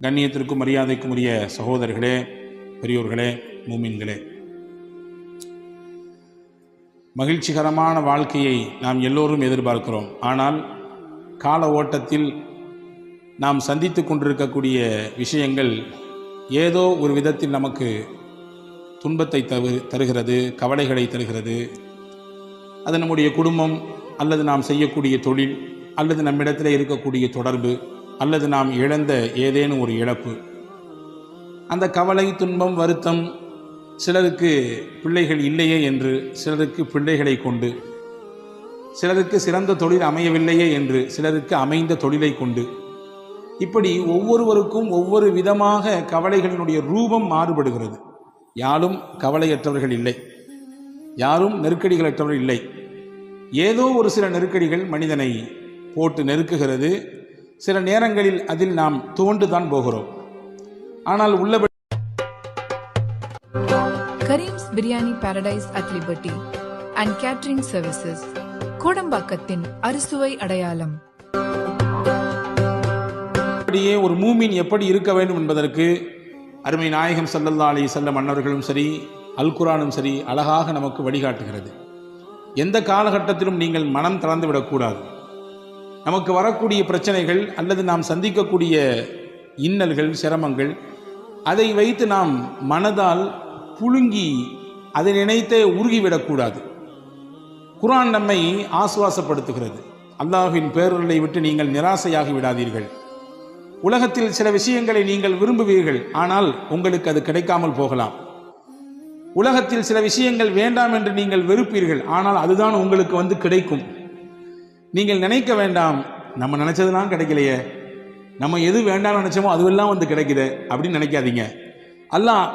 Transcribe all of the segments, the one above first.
கண்ணியத்திற்கும் மரியாதைக்கும் உரிய சகோதரர்களே, பெரியோர்களே, மூமின்களே, மகிழ்ச்சிகரமான வாழ்க்கையை நாம் எல்லோரும் எதிர்பார்க்கிறோம். ஆனால் கால ஓட்டத்தில் நாம் சந்தித்து கொண்டிருக்கக்கூடிய விஷயங்கள் ஏதோ ஒரு விதத்தில் நமக்கு துன்பத்தை தருகிறது, கவலைகளை தருகிறது. அது நம்முடைய குடும்பம், அல்லது நாம் செய்யக்கூடிய தொழில், அல்லது நம்மிடத்தில் இருக்கக்கூடிய தொடர்பு, அல்லது நாம் இழந்த ஏதேனும் ஒரு இழப்பு. அந்த கவலை, துன்பம், வருத்தம், சிலருக்கு பிள்ளைகள் இல்லையே என்று, சிலருக்கு பிள்ளைகளை கொண்டு, சிலருக்கு சிறந்த தொழில் அமையவில்லையே என்று, சிலருக்கு அமைந்த தொழிலை கொண்டு, இப்படி ஒவ்வொருவருக்கும் ஒவ்வொரு விதமாக கவலைகளினுடைய ரூபம் மாறுபடுகிறது. யாரும் கவலையற்றவர்கள் இல்லை, யாரும் நெருக்கடிகளற்றவர்கள் இல்லை. ஏதோ ஒரு சில நெருக்கடிகள் மனிதனை போட்டு நெருக்குகிறது. சில நேரங்களில் அதில் நாம் துவண்டுதான் போகிறோம். ஆனால் உள்ளபடி Karim's biryani paradise at Liberty and catering services, கோடம்பாக்கத்தின் அறுசுவை அடையாளம். அப்படியே ஒரு மூமின் எப்படி இருக்க வேண்டும் என்பதற்கு அருமை நாயகம் ஸல்லல்லாஹு அலைஹி வஸல்லம் அன்னவர்களும் சரி, அல் குர்ஆனும் சரி அழகாக நமக்கு வழிகாட்டுகிறது. எந்த காலகட்டத்திலும் நீங்கள் மனம் தளர்ந்து விடக்கூடாது. நமக்கு வரக்கூடிய பிரச்சனைகள் அல்லது நாம் சந்திக்கக்கூடிய இன்னல்கள், சிரமங்கள், அதை வைத்து நாம் மனதால் புழுங்கி அதை நினைத்தே உருகிவிடக்கூடாது. குர்ஆன் நம்மை ஆசுவாசப்படுத்துகிறது. அல்லாஹ்வின் பேரருளை விட்டு நீங்கள் நிராசையாகி விடாதீர்கள். உலகத்தில் சில விஷயங்களை நீங்கள் விரும்புவீர்கள், ஆனால் உங்களுக்கு அது கிடைக்காமல் போகலாம். உலகத்தில் சில விஷயங்கள் வேண்டாம் என்று நீங்கள் வெறுப்பீர்கள், ஆனால் அதுதான் உங்களுக்கு கிடைக்கும். நீங்கள் நினைக்க வேண்டாம், நம்ம நினைச்சதுலாம் கிடைக்கலையே, நம்ம எது வேண்டாம்னு நினைச்சோமோ அதுவெல்லாம் கிடைக்குது அப்படின்னு நினைக்காதீங்க. அல்லாஹ்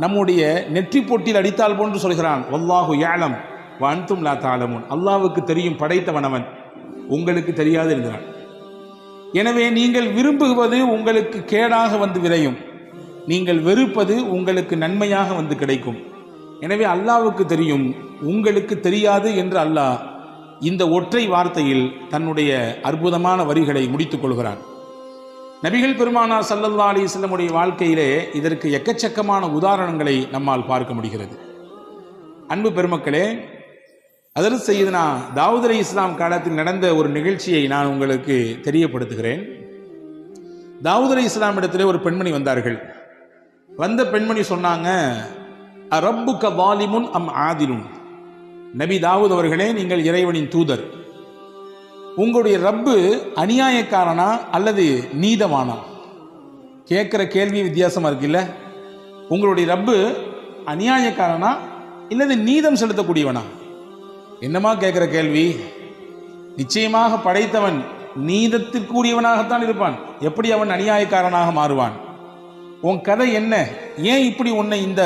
நம்முடைய நெற்றி பொட்டில் அடித்தால் போன்று சொல்கிறான், வல்லாஹு யஅலம் வ அன்தும் லா தஅலமூன். அல்லாஹ்வுக்கு தெரியும், படைத்தவன் அவன், உங்களுக்கு தெரியாது என்கிறான். எனவே நீங்கள் விரும்புவது உங்களுக்கு கேடாக விரையும், நீங்கள் வெறுப்பது உங்களுக்கு நன்மையாக கிடைக்கும். எனவே அல்லாஹ்வுக்கு தெரியும், உங்களுக்கு தெரியாது என்று அல்லாஹ் இந்த ஒற்றை வார்த்தையில் தன்னுடைய அற்புதமான வரிகளை முடித்துக் கொள்கிறான். நபிகள் பெருமானார் ஸல்லல்லாஹு அலைஹி வஸல்லம் உடைய வாழ்க்கையிலே இதற்கு எக்கச்சக்கமான உதாரணங்களை நம்மால் பார்க்க முடிகிறது. அன்பு பெருமக்களே, ஹஜ்ரத் சய்யிதுனா தாவூத் அலைஹிஸ்ஸலாம் காலத்தில் நடந்த ஒரு நிகழ்ச்சியை நான் உங்களுக்கு தெரியப்படுத்துகிறேன். தாவூத் அலைஹிஸ்ஸலாம் இடத்திலே ஒரு பெண்மணி வந்தார்கள். வந்த பெண்மணி சொன்னாங்க, ரப்புக வாலிமுன் அம் ஆதிலுன். நபி தாவூத் அவர்களே, நீங்கள் இறைவனின் தூதர், உங்களுடைய ரப்பு அநியாயக்காரனா அல்லது நீதமானா? கேட்குற கேள்வி வித்தியாசமா இருக்குல்ல. உங்களுடைய ரப்பு அநியாயக்காரனா இல்லது நீதம் செலுத்தக்கூடியவனா? என்னமா கேட்குற கேள்வி? நிச்சயமாக படைத்தவன் நீதத்திற்குரியவனாகத்தான் இருப்பான். எப்படி அவன் அநியாயக்காரனாக மாறுவான்? உன் கதை என்ன? ஏன் இப்படி உன்னை இந்த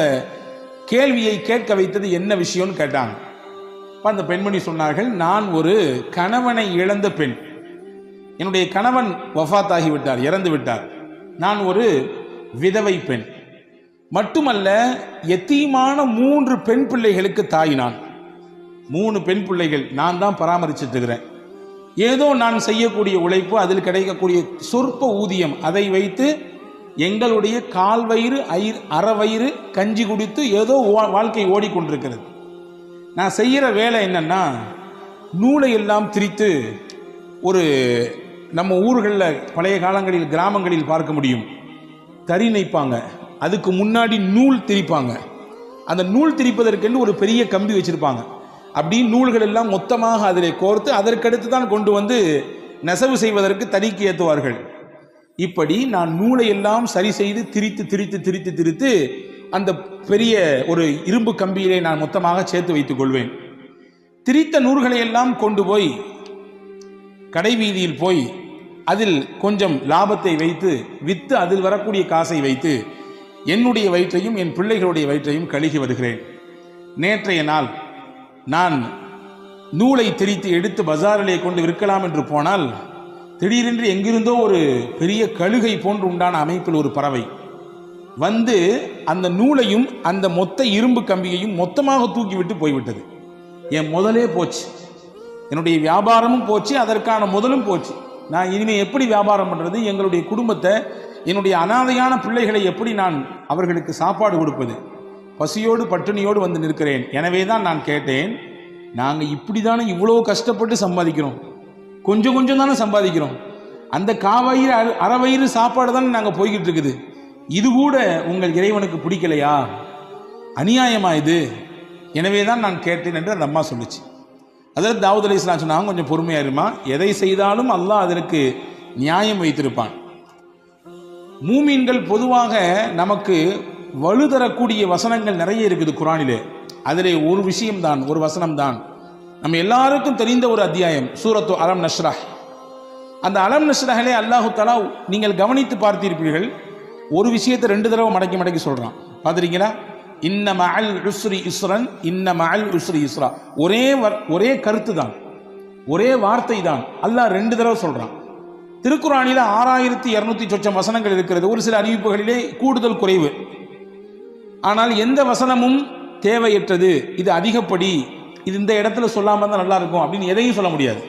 கேள்வியை கேட்க வைத்தது, என்ன விஷயம்னு கேட்டாங்க. அந்த பெண்மணி சொன்னார்கள், நான் ஒரு கணவனை இழந்த பெண். என்னுடைய கணவன் வஃபாத் ஆகிவிட்டார், இறந்து விட்டார். நான் ஒரு விதவை பெண். மட்டுமல்ல, யத்தீமான 3 பெண் பிள்ளைகளுக்கு தாய். நான் 3 பெண் பிள்ளைகள் நான் தான் பராமரிச்சுட்டு இருக்கிறேன். ஏதோ நான் செய்யக்கூடிய உழைப்பு, அதில் கிடைக்கக்கூடிய சொற்ப ஊதியம், அதை வைத்து எங்களுடைய கால் வயிறு அரை வயிறு கஞ்சி குடித்து ஏதோ வாழ்க்கை ஓடிக்கொண்டிருக்கிறது. நான் செய்கிற வேலை என்னன்னா, நூலை எல்லாம் திரித்து, ஒரு நம்ம ஊர்களில் பழைய காலங்களில் கிராமங்களில் பார்க்க முடியும், தறி நெய்ப்பாங்க, அதுக்கு முன்னாடி நூல் திரிப்பாங்க. அந்த நூல் திரிப்பதற்கென்று ஒரு பெரிய கம்பி வச்சுருப்பாங்க. அப்படி நூல்கள் எல்லாம் மொத்தமாக அதில் கோர்த்து அதற்கடுத்து தான் கொண்டு நெசவு செய்வதற்கு தறிக்கு ஏற்றுவார்கள். இப்படி நான் நூலை எல்லாம் சரி செய்து திரித்து திரித்து திரித்து திரித்து அந்த பெரிய ஒரு இரும்பு கம்பியிலே நான் மொத்தமாக சேர்த்து வைத்துக் கொள்வேன். திரித்த நூல்களை எல்லாம் கொண்டு போய் கடை வீதியில் போய் அதில் கொஞ்சம் லாபத்தை வைத்து விற்று அதில் வரக்கூடிய காசை வைத்து என்னுடைய வயிற்றையும் என் பிள்ளைகளுடைய வயிற்றையும் கழுகி வருகிறேன். நேற்றைய நாள் நான் நூலை திரித்து எடுத்து பஜாரிலே கொண்டு விற்கலாம் என்று போனால், திடீரென்று எங்கிருந்தோ ஒரு பெரிய கழுகை போன்று உண்டான அமைப்பில் ஒரு பறவை அந்த நூலையும் அந்த மொத்த இரும்பு கம்பியையும் மொத்தமாக தூக்கிவிட்டு போய்விட்டது. என் முதலே போச்சு, என்னுடைய வியாபாரமும் போச்சு, அதற்கான முதலும் போச்சு. நான் இனிமேல் எப்படி வியாபாரம் பண்ணுறது? எங்களுடைய குடும்பத்தை என்னுடைய அனாதையான பிள்ளைகளை எப்படி நான் அவர்களுக்கு சாப்பாடு கொடுப்பது? பசியோடு பட்டினியோடு வந்து நிற்கிறேன். எனவே தான் நான் கேட்டேன், நாங்கள் இப்படி தானே இவ்வளோ கஷ்டப்பட்டு சம்பாதிக்கிறோம், கொஞ்சம் கொஞ்சம் தானே சம்பாதிக்கிறோம், அந்த காவயிறு அறவயிறு சாப்பாடு தானே நாங்கள் போய்கிட்டு இருக்குது, இது கூட உங்கள் இறைவனுக்கு பிடிக்கலையா? அநியாயமா இது? எனவே தான் நான் கேட்டேன் என்று அந்த அம்மா சொல்லிச்சு. அதாவது தாவூத் அலைஹிஸ்ஸலாம் சொன்னாங்க, கொஞ்சம் பொறுமையா இருமா, எதை செய்தாலும் அல்லாஹ் அதற்கு நியாயம் வைத்திருப்பான். மூமீன்கள் பொதுவாக நமக்கு வலு தரக்கூடிய வசனங்கள் நிறைய இருக்குது குர்ஆனிலே. அதிலே ஒரு விஷயம்தான், ஒரு வசனம்தான் நம்ம எல்லாருக்கும் தெரிந்த ஒரு அத்தியாயம், சூரத்து அலம் நஷ்ரஹ். அந்த அலம் நஷ்ரஹிலே அல்லாஹு தஆலா நீங்கள் கவனித்து பார்த்திருப்பீர்கள், ஒரு விஷயத்தை 2 தடவை மடக்கி மடக்கி சொல்றான். பார்த்துருக்கீங்களா? இன்ன மஅல் உஸ்ரி யுஸ்ரன், இன்ன மஅல் உஸ்ரி யுஸ்ரா. ஒரே கருத்து தான், ஒரே வார்த்தை தான், அல்லாஹ் 2 தடவை சொல்றான். திருக்குர்ஆனில் 6200 சொச்சம் வசனங்கள் இருக்கிறது. ஒரு சில அறிவிப்புகளிலே கூடுதல் குறைவு. ஆனால் எந்த வசனமும் தேவையற்றது, இது அதிகப்படி, இது இந்த இடத்துல சொல்லாம தான் நல்லா இருக்கும் அப்படின்னு எதையும் சொல்ல முடியாது.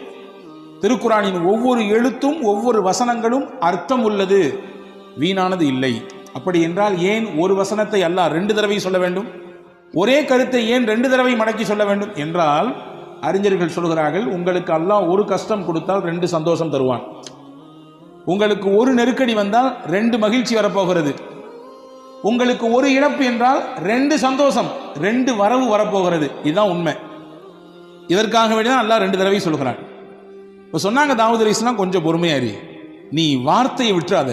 திருக்குர்ஆனின் ஒவ்வொரு எழுத்தும் ஒவ்வொரு வசனங்களும் அர்த்தம் உள்ளது, வீணானது இல்லை. அப்படி என்றால் ஏன் ஒரு வசனத்தை அல்லாஹ் 2 தடவை சொல்ல வேண்டும்? ஒரே கருத்தை ஏன் 2 தடவை மடக்கி சொல்ல வேண்டும் என்றால், அறிஞர்கள் சொல்கிறார்கள், உங்களுக்கு அல்லாஹ் ஒரு கஷ்டம் கொடுத்தால் 2 சந்தோஷம் தருவான். உங்களுக்கு ஒரு நெருக்கடி வந்தால் 2 மகிழ்ச்சி வரப்போகிறது. உங்களுக்கு ஒரு இழப்பு என்றால் 2 சந்தோஷம், 2 வரவு வரப்போகிறது. இதுதான் உண்மை. இதற்காக வேண்டிதான் அல்லாஹ் 2 தடவை சொல்கிறான். இப்போ சொன்னாங்க தாவூத் அலைஹிஸ்ஸலாம், கொஞ்சம் பொறுமையாரி, நீ வார்த்தையை விட்டுறாத.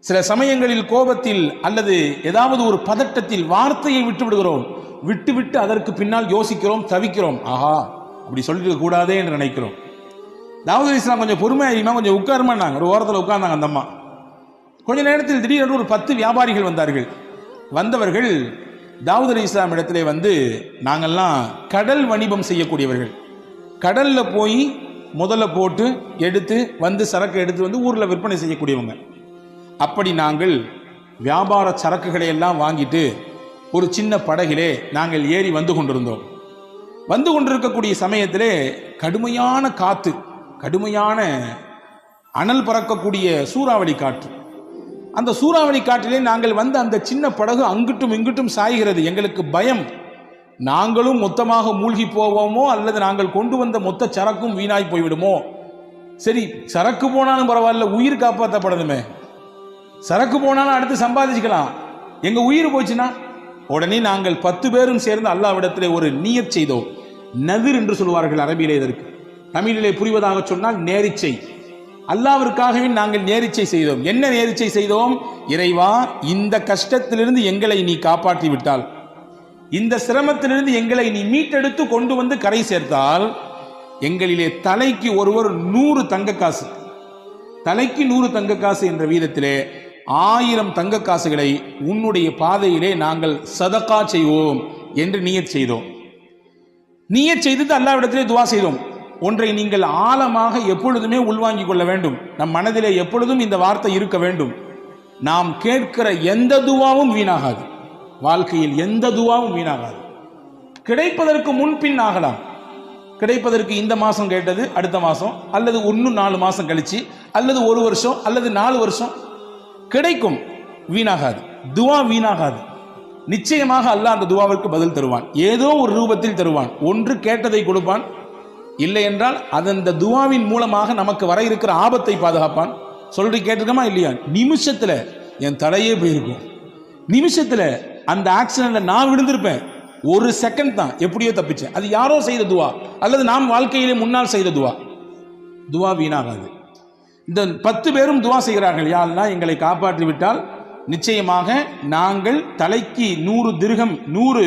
சில சமயங்களில் கோபத்தில் அல்லது ஏதாவது ஒரு பதட்டத்தில் வார்த்தையை விட்டு விடுகிறோம், விட்டு அதற்கு பின்னால் யோசிக்கிறோம், தவிக்கிறோம், ஆஹா அப்படி சொல்லிட்டு கூடாதே என்று நினைக்கிறோம். தாவூத் அலைஹிஸ்ஸலாம் கொஞ்சம் பொறுமையாரிமா, கொஞ்சம் உட்காருமான்னாங்க. ஒரு ஓரத்தில் உட்கார்ந்தாங்க அந்த அம்மா. கொஞ்ச நேரத்தில் திடீரென்று ஒரு 10 வியாபாரிகள் வந்தார்கள். வந்தவர்கள் தாவூத் அலைஹிஸ்ஸலாம் இடத்திலே வந்து, நாங்கள்லாம் கடல் வணிபம் செய்யக்கூடியவர்கள், கடல்ல போய் முதல்ல போட்டு எடுத்து வந்து சரக்கு எடுத்து வந்து ஊரில் விற்பனை செய்யக்கூடியவங்க. அப்படி நாங்கள் வியாபார சரக்குகளை எல்லாம் வாங்கிட்டு ஒரு சின்ன படகிலே நாங்கள் ஏறி வந்து கொண்டிருந்தோம். வந்து கொண்டிருக்கக்கூடிய சமயத்திலே கடுமையான காற்று, கடுமையான அனல் பறக்கக்கூடிய சூறாவளி காற்று. அந்த சூறாவளி காற்றிலே நாங்கள் வந்து அந்த சின்ன படகு அங்கிட்டும் இங்கிட்டும் சாய்கிறது. எங்களுக்கு பயம், நாங்களும் மொத்தமாக மூழ்கி போவோமோ அல்லது நாங்கள் கொண்டு வந்த மொத்த சரக்கும் வீணாய் போய்விடுமோ. சரி, சரக்கு போனாலும் பரவாயில்ல, உயிர் காப்பாற்றப்படணுமே. சரக்கு போனாலும் அடுத்து சம்பாதிச்சுக்கலாம், எங்க உயிர் போச்சுன்னா. உடனே நாங்கள் 10 பேரும் சேர்ந்து அல்லாஹ்விடத்திலே ஒரு நியத் செய்தோம். நதிர் என்று சொல்வார்கள் அரபியிலே. இதற்கு தமிழிலே புரிவதாக சொன்னால் நேரிச்சை. அல்லாஹ்விற்காகவே நாங்கள் நேரிச்சை செய்தோம். என்ன நேரிச்சை செய்தோம்? இறைவா, இந்த கஷ்டத்திலிருந்து எங்களை நீ காப்பாற்றி விட்டால், இந்த சிரமத்திலிருந்து எங்களை நீ மீட்டெடுத்து கொண்டு வந்து கரை சேர்த்தால், எங்களிலே தலைக்கு ஒருவர் 100 தங்க காசு, தலைக்கு 100 தங்க காசு என்ற வீதத்திலே 1000 தங்க காசுகளை உன்னுடைய பாதையிலே நாங்கள் சதகா செய்வோம் என்று நியத் செய்தோம். நியத் செய்து அல்லாஹ்விடத்திலே துவா செய்தோம். ஒன்றை நீங்கள் ஆழமாக எப்பொழுதுமே உள்வாங்கிக் கொள்ள வேண்டும். நம் மனதிலே எப்பொழுதும் இந்த வார்த்தை இருக்க வேண்டும். நாம் கேட்கிற எந்த துவாவும் வீணாகாது. வாழ்க்கையில் எந்த துவாவும் வீணாகாது. கிடைப்பதற்கு முன்பின் ஆகலாம். கிடைப்பதற்கு இந்த மாசம் கேட்டது அடுத்த மாசம், அல்லது இன்னும் 4 மாசம் கழிச்சு, அல்லது 1 வருஷம், அல்லது 4 வருஷம் கிடைக்கும். வீணாகாது, துவா வீணாகாது. நிச்சயமாக அல்லாஹ் அந்த துவாவிற்கு பதில் தருவான். ஏதோ ஒரு ரூபத்தில் தருவான். ஒன்று கேட்டதை கொடுப்பான், இல்லை என்றால் அந்த துவாவின் மூலமாக நமக்கு வர இருக்கிற ஆபத்தை பாதுகாப்பான். சொல்றி கேட்டிருக்கமா இல்லையா? நிமிஷத்துல என் தலையே போயிருக்கும். நிமிஷத்துல அந்த ஆக்சிடென்ட்ல நான் விழுந்திருப்பேன். 1 செகண்ட் தான், எப்படியோ தப்பிச்சேன். அது யாரோ செய்த துவா அல்லது நாம் வாழ்க்கையிலே முன்னால் செய்த துவா. துவா வீணாகாது. இந்த 10 பேரும் துவா செய்கிறார்கள், யா அல்லாஹ் எங்களை காப்பாற்றி விட்டால் நிச்சயமாக நாங்கள் தலைக்கு 100 திர்ஹம், 100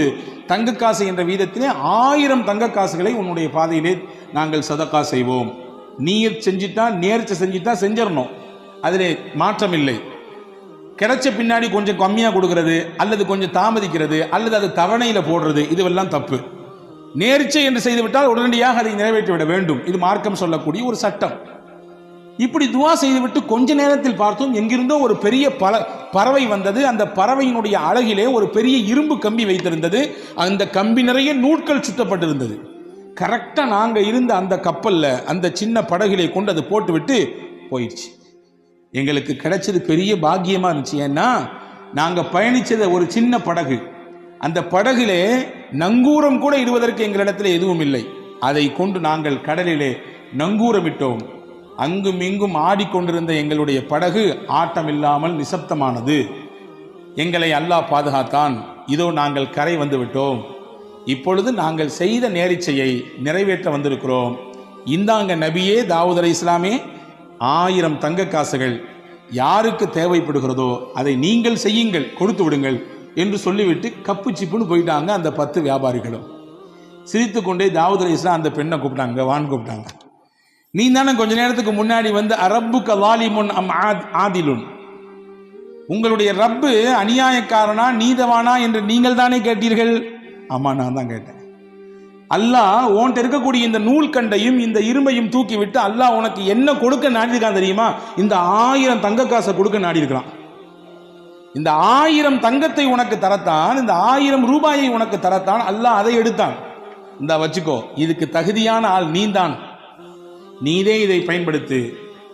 தங்க காசு என்ற வீதத்திலே 1000 தங்க காசுகளை உன்னுடைய பாதையிலே நாங்கள் சதகா செய்வோம். நீயத் செஞ்சுட்டா, நேர்ச்சை செஞ்சுட்டா செஞ்சிடணும், அதிலே மாற்றம் இல்லை. கிடைச்ச பின்னாடி கொஞ்சம் கம்மியாக கொடுக்கறது அல்லது கொஞ்சம் தாமதிக்கிறது அல்லது அது தவணையில் போடுறது, இதுவெல்லாம் தப்பு. நேர்ச்சை என்று செய்துவிட்டால் உடனடியாக அதை நிறைவேற்றிவிட வேண்டும். இது மார்க்கம் சொல்லக்கூடிய ஒரு சட்டம். இப்படி துவா செய்துவிட்டு கொஞ்ச நேரத்தில் பார்த்தோம், எங்கிருந்தோ ஒரு பெரிய பறவை வந்தது. அந்த பறவையினுடைய அழகிலே ஒரு பெரிய இரும்பு கம்பி வைத்திருந்தது. அந்த கம்பி நிறைய நூட்கள் சுத்தப்பட்டிருந்தது. கரெக்டாக நாங்கள் இருந்த அந்த கப்பலில், அந்த சின்ன படகிலே கொண்டு அது போட்டு விட்டு போயிடுச்சு. எங்களுக்கு கிடைச்சது பெரிய பாக்கியமா இருந்துச்சு. ஏன்னா நாங்க பயணிச்சத ஒரு சின்ன படகு, அந்த படகிலே நங்கூரம் கூட இடுவதற்கு எங்களிடத்தில் எதுவும் இல்லை. அதை கொண்டு நாங்கள் கடலிலே நங்கூரமிட்டோம். அங்கும் இங்கும் ஆடிக்கொண்டிருந்த எங்களுடைய படகு ஆட்டமில்லாமல் நிசப்தமானது. எங்களை அல்லாஹ் பாதுகாத்தான். இதோ நாங்கள் கரை வந்து விட்டோம். இப்பொழுது நாங்கள் செய்த நேரிச்சையை நிறைவேற்ற வந்திருக்கிறோம். இந்தாங்க நபியே தாவூத் அலைஹிஸ்ஸலாமே, 1000 தங்க காசுகள் யாருக்கு தேவைப்படுகிறதோ அதை நீங்கள் செய்யுங்கள், கொடுத்து விடுங்கள் என்று சொல்லிவிட்டு கப்பு சிப்புன்னு போயிட்டாங்க. அந்த 10 வியாபாரிகளும் சிரித்து கொண்டே தாவூத் அலைஹிஸ்ஸலாம் அந்த பெண்ணை கூப்பிட்டாங்க, வான்னு கூப்பிட்டாங்க. நீ தானே கொஞ்ச நேரத்துக்கு முன்னாடி வந்து அரப்புக்க வாலிமுன் அம் ஆதிலுன், உங்களுடைய ரப்பு அநியாயக்காரனா நீதவானா என்று நீங்கள் தானே கேட்டீர்கள். ஆமா, நான் தான் கேட்டேன். அல்லாஹ் உன்கிட்ட இருக்கக்கூடிய இந்த நூல் கண்டையும் இந்த இரும்பையும் தூக்கி விட்டு அல்லாஹ் உனக்கு என்ன கொடுக்க நாடிருக்கான் தெரியுமா? இந்த 1000 தங்க காசை கொடுக்க நாடிருக்கிறான். இந்த 1000 தங்கத்தை உனக்கு தரத்தான், இந்த 1000 ரூபாயை உனக்கு தரத்தான் அல்லாஹ் அதை எடுத்தான். இந்த வச்சுக்கோ, இதுக்கு தகுதியான ஆள் நீதான், நீதே இதை பயன்படுத்து,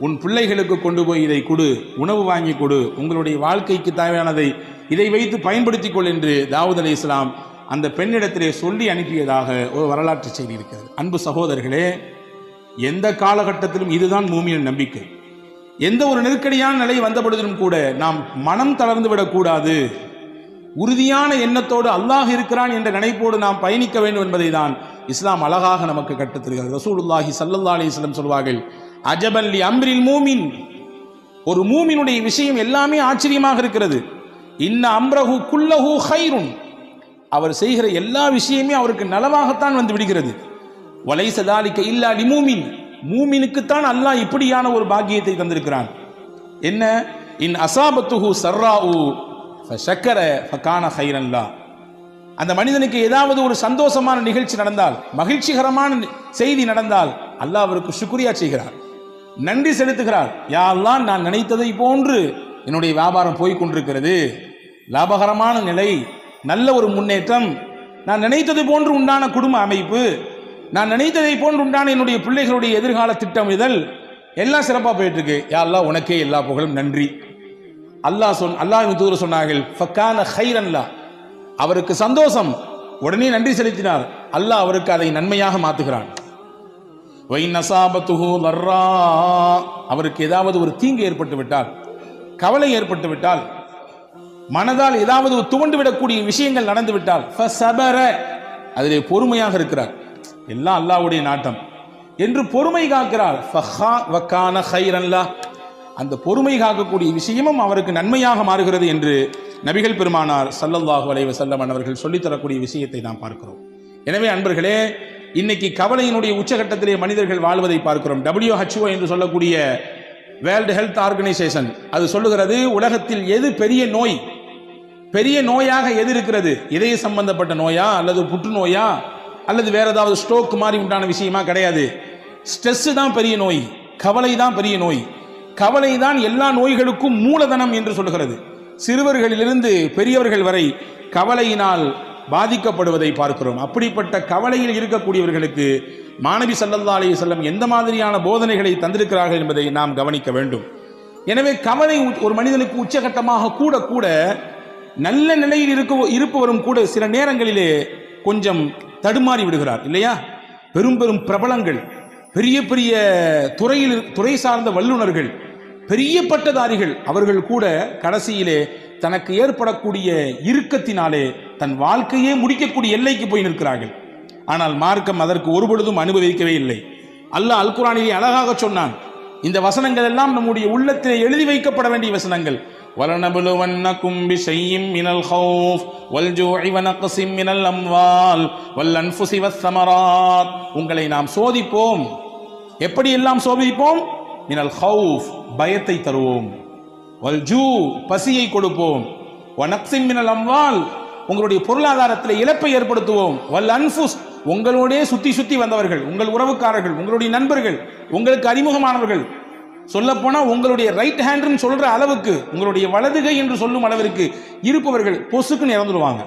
உன் பிள்ளைகளுக்கு கொண்டு போய் இதை கொடு, உணவு வாங்கி கொடு, உங்களுடைய வாழ்க்கைக்கு தேவையானதை இதை வைத்து பயன்படுத்திக் கொள் என்று தாவூத் அலைஹிஸ்ஸலாம் அந்த பெண்ணிடத்திலே சொல்லி அனுப்பியதாக ஒரு வரலாற்று செய்தி இருக்கிறது. அன்பு சகோதரர்களே, எந்த காலகட்டத்திலும் இதுதான் மூமியின் நம்பிக்கை. எந்த ஒரு நெருக்கடியான நிலை வந்த பொழுதிலும் கூட நாம் மனம் தளர்ந்து விடக்கூடாது. உறுதியான எண்ணத்தோடு அல்லாஹ் இருக்கிறான் என்ற நினைப்போடு நாம் பயணிக்க வேண்டும் என்பதை தான் இஸ்லாம் அழகாக நமக்கு கற்றுத்தருகிறது. ரசூலுல்லாஹி ஸல்லல்லாஹு அலைஹி வஸல்லம் சொல்வார்கள், அஜபன் லி அம்ரில் மூமின், ஒரு மூமினுடைய விஷயம் எல்லாமே ஆச்சரியமாக இருக்கிறது. இன்ன அம்ரஹு குல்லஹு கைருன், அவர் செய்கிற எல்லா விஷயமே அவருக்கு நலவாகத்தான் வந்து விடுகிறது. வலைஸ தாலிக இல்லா லிமூமின், மூமினுக்குத்தான் அல்லாஹ் இப்படியான ஒரு பாக்கியத்தை தந்திருக்கிறான். என்ன? இன் அசாபத்துஹு சர்ராஉ ஃபஷக்கர ஃபகான கைரன் லா, அந்த மனிதனுக்கு ஏதாவது ஒரு சந்தோஷமான நிகழ்ச்சி நடந்தால், மகிழ்ச்சிகரமான செய்தி நடந்தால் அல்லாஹ் அவருக்கு சுக்ரியா செய்கிறார், நன்றி செலுத்துகிறார். யா அல்லாஹ், நான் நினைத்ததை போன்று என்னுடைய வியாபாரம் போய் கொண்டிருக்கிறது, லாபகரமான நிலை, நல்ல ஒரு முன்னேற்றம், நான் நினைத்தது போன்று உண்டான குடும்ப அமைப்பு, நான் நினைத்ததை போன்று உண்டான என்னுடைய பிள்ளைகளுடைய எதிர்கால திட்டமிடல் எல்லாம் சிறப்பாக போயிட்டு இருக்கு. யா அல்லாஹ், உனக்கே எல்லா புகழும், நன்றி. அல்லாஹ்வின் தூதர் சொன்னார்கள், ஃபகான கைரன் லா, அவருக்கு சந்தோஷம், உடனே நன்றி செலுத்தினார், அல்லாஹ் அவருக்கு அதை நன்மையாக மாற்றுகிறான். வைன் அஸாபத்துஹு லர்ரா, அவருக்கு ஏதாவது ஒரு தீங்கு ஏற்பட்டு விட்டால், கவலை ஏற்பட்டு விட்டால், மனதால் ஏதாவது துவண்டு விடக்கூடிய விஷயங்கள் நடந்து விட்டால், ஃபஸபர, அதிலே பொறுமையாக இருக்கிறார், எல்லாம் அல்லாஹ்வுடைய நாட்டம் என்று பொறுமை காக்கிறார். ஃபகான கைரன் லா, அந்த பொறுமை காக்கக்கூடிய விஷயமும் அவருக்கு நன்மையாக மாறுகிறது என்று நபிகள் பெருமானார் ஸல்லல்லாஹு அலைஹி வஸல்லம் அவர்கள் சொல்லித்தரக்கூடிய விஷயத்தை நாம் பார்க்கிறோம். எனவே அன்பர்களே, இன்னைக்கு கவலையினுடைய உச்சகட்டத்திலே மனிதர்கள் வாழ்வதை பார்க்கிறோம். WHO என்று சொல்லக்கூடிய வேர்ல்டு ஹெல்த் ஆர்கனைசேஷன் அது சொல்லுகிறது, உலகத்தில் எது பெரிய நோய், பெரிய நோயாக எது இருக்கிறது, இதய சம்பந்தப்பட்ட நோயா அல்லது புற்றுநோயா அல்லது வேற ஏதாவது ஸ்ட்ரோக் மாதிரி உண்டான விஷயமா? கிடையாது. ஸ்ட்ரெஸ் தான் பெரிய நோய், கவலை தான் பெரிய நோய். கவலை தான் எல்லா நோய்களுக்கும் மூலதனம் என்று சொல்லுகிறது. சிறுவர்களிலிருந்து பெரியவர்கள் வரை கவலையினால் பாதிக்கப்படுவதை பார்க்கிறோம். அப்படிப்பட்ட கவலையில் இருக்கக்கூடியவர்களுக்கு மாணவி ஸல்லல்லாஹு அலைஹி வஸல்லம் எந்த மாதிரியான போதனைகளை தந்திருக்கிறார்கள் என்பதை நாம் கவனிக்க வேண்டும். எனவே கவலை ஒரு மனிதனுக்கு உச்சகட்டமாக கூட கூட நல்ல நிலையில் இருப்பவரும் கூட சில நேரங்களிலே கொஞ்சம் தடுமாறி விடுகிறார் இல்லையா? பெரும் பெரும் பிரபலங்கள், பெரிய பெரிய துறை சார்ந்த வல்லுநர்கள், பெரிய பட்டதாரிகள், அவர்கள் கூட கடைசியிலே தனக்கு ஏற்படக்கூடிய இறுக்கத்தினாலே தன் வாழ்க்கையே முடிக்கக்கூடிய எல்லைக்கு போய் நிற்கிறார்கள். ஆனால் மார்க்கம் அதற்கு ஒருபொழுதும் அனுபவிக்கவே இல்லை. அல்லாஹ் அல் குர்ஆனிலே அழகாக சொன்னான். இந்த வசனங்கள் எல்லாம் நம்முடைய உள்ளத்திலே எழுதி வைக்கப்பட வேண்டிய வசனங்கள். வலனபுலுவன்னகும் பிஷைஇம் மினல் ஹௌஃப் வல்ஜூஇ வனக்ஸிம் மினல் அம்வால் வல்அன்ஃபுஸி வஸ்ஸமராத், உங்களை நாம் சோதிப்போம். எப்படி எல்லாம் சோதிப்போம்? மினல் ஹௌஃப், பயத்தை தருவோம், வல்ஜூ, பசியை கொடுப்போம், வனக்ஸிம் மினல் அம்வால், உங்களுடைய பொருளாதாரத்தில் இழப்பை ஏற்படுத்துவோம், வல்அன்ஃபுஸ், உங்களோடே சுத்தி வந்தவர்கள், உங்கள் உறவுக்காரர்கள், உங்களுடைய நண்பர்கள், உங்களுக்கு அறிமுகமானவர்கள், சொல்லப்போனா உங்களுடைய ரைட் ஹேண்ட் சொல்ற அளவுக்கு, உங்களுடைய வலதுகை என்று சொல்லும் அளவிற்கு இருப்பவர்கள் பொசுக்குன்னு இறந்துடுவாங்க,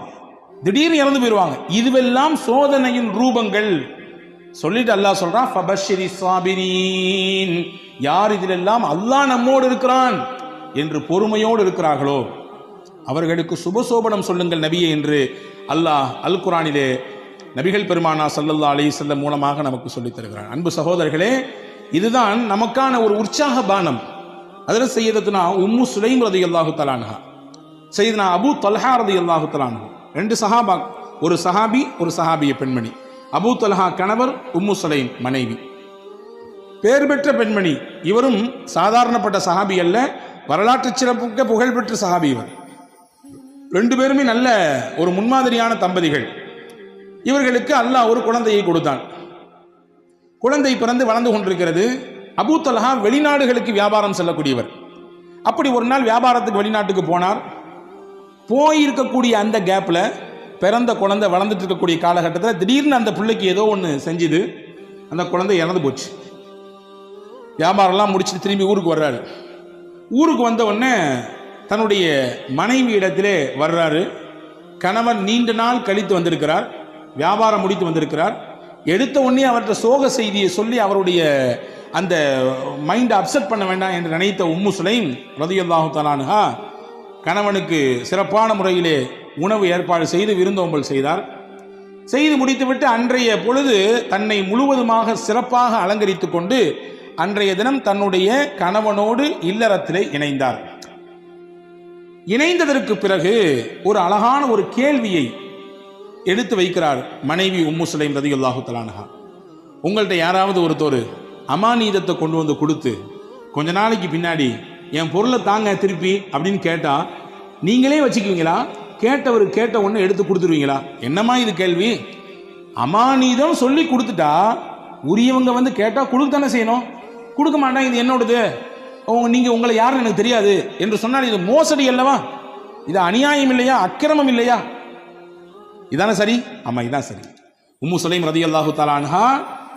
திடீர்னு இறந்து போயிடுவாங்க. இதுவெல்லாம் சோதனையின் ரூபங்கள், சொல்லிட்டு அல்லாஹ் சொல்றான் ஃபபஷ்ஷிரி ஸாபிரீன், யார் இதிலெல்லாம் அல்லாஹ் நம்மோடு இருக்கிறான் என்று பொறுமையோடு இருக்கிறார்களோ அவர்களுக்கு சுபசோபனம் சொல்லுங்கள் நபியே என்று அல்லாஹ் அல் குர்ஆனிலே நபிகள் பெருமானா ஸல்லல்லாஹு அலைஹி வஸல்லம் மூலமாக நமக்கு சொல்லித் தருகிறான். அன்பு சகோதரர்களே, இதுதான் நமக்கான ஒரு உற்சாக பானம். அதில் சையதத்துனா உம்மு சுலைம் ரலியல்லாஹு தஆலா அன்ஹா, சையதுனா அபூ தல்ஹா ரலியல்லாஹு தஆலா அன்ஹு, ரெண்டு சஹாபா, ஒரு சஹாபி ஒரு சஹாபிய பெண்மணி. அபூ தல்ஹா கணவர், உம்மு சுலைம் மனைவி, பேர் பெற்ற பெண்மணி. இவரும் சாதாரணப்பட்ட சஹாபி அல்ல, வரலாற்று சிறப்புக்க புகழ்பெற்ற சஹாபி இவர். ரெண்டு பேருமே நல்ல ஒரு முன்மாதிரியான தம்பதிகள். இவர்களுக்கு அல்லாஹ் ஒரு குழந்தையை கொடுத்தான். குழந்தை பிறந்து வளர்ந்து கொண்டிருக்கிறது. அபூ தல்ஹா வெளிநாடுகளுக்கு வியாபாரம் செல்லக்கூடியவர். அப்படி ஒரு நாள் வியாபாரத்துக்கு வெளிநாட்டுக்கு போனார். போயிருக்கக்கூடிய அந்த கேப்ல பிறந்த குழந்தை வளர்ந்துட்டு இருக்கக்கூடிய காலகட்டத்தில் திடீர்னு அந்த பிள்ளைக்கு ஏதோ ஒன்று செஞ்சுது. அந்த குழந்தை இறந்து போச்சு. வியாபாரம்லாம் முடிச்சுட்டு திரும்பி ஊருக்கு வர்றாரு. ஊருக்கு வந்த உடனே தன்னுடைய மனைவி இடத்திலே வர்றாரு. கணவன் நீண்ட நாள் கழித்து வந்திருக்கிறார், வியாபாரம் முடித்து வந்திருக்கிறார். எடுத்த உடனே அவர்கிட்ட சோக செய்தியை சொல்லி அவருடைய அந்த மைண்டை அப்செட் பண்ண வேண்டாம் என்று நினைத்த உம்மு சுலைம் ரலியல்லாஹு தஆலா அன்ஹா கணவனுக்கு சிறப்பான முறையிலே உணவு ஏற்பாடு செய்து விருந்தோம்பல் செய்தார். செய்து முடித்துவிட்டு அன்றைய பொழுது தன்னை முழுவதுமாக சிறப்பாக அலங்கரித்து கொண்டு அன்றைய தினம் தன்னுடைய கணவனோடு இல்லறத்திலே இணைந்தார். இணைந்ததற்கு பிறகு ஒரு அழகான ஒரு கேள்வியை எடுத்து வைக்கிறார் மனைவி உம்மு சுலைம் ரலியல்லாஹு தஆலா அன்ஹா. உங்கள்கிட்ட யாராவது ஒருத்தர் அமானீதத்தை கொண்டு வந்து கொடுத்து கொஞ்ச நாளைக்கு பின்னாடி என் பொருளை தாங்க திருப்பி அப்படின்னு கேட்டா நீங்களே வச்சுக்குவீங்களா? கேட்டவர் கேட்ட ஒன்று எடுத்து கொடுத்துருவீங்களா? என்னம்மா இது கேள்வி? அமானீதம் சொல்லி கொடுத்துட்டா உரியவங்க வந்து கேட்டா கொடுக்க தானே செய்யணும். கொடுக்க மாட்டாங்க, இது என்னோடது, நீங்க உங்களை யாருன்னு எனக்கு தெரியாது என்று சொன்னால் இது மோசடி அல்லவா? இது அநியாயம் இல்லையா? அக்கிரமம் இல்லையா? இதானே சரி? ஆமா, இதான் சரி. உம்மு சுலைம் ரலியல்லாஹு தஆலா அன்ஹா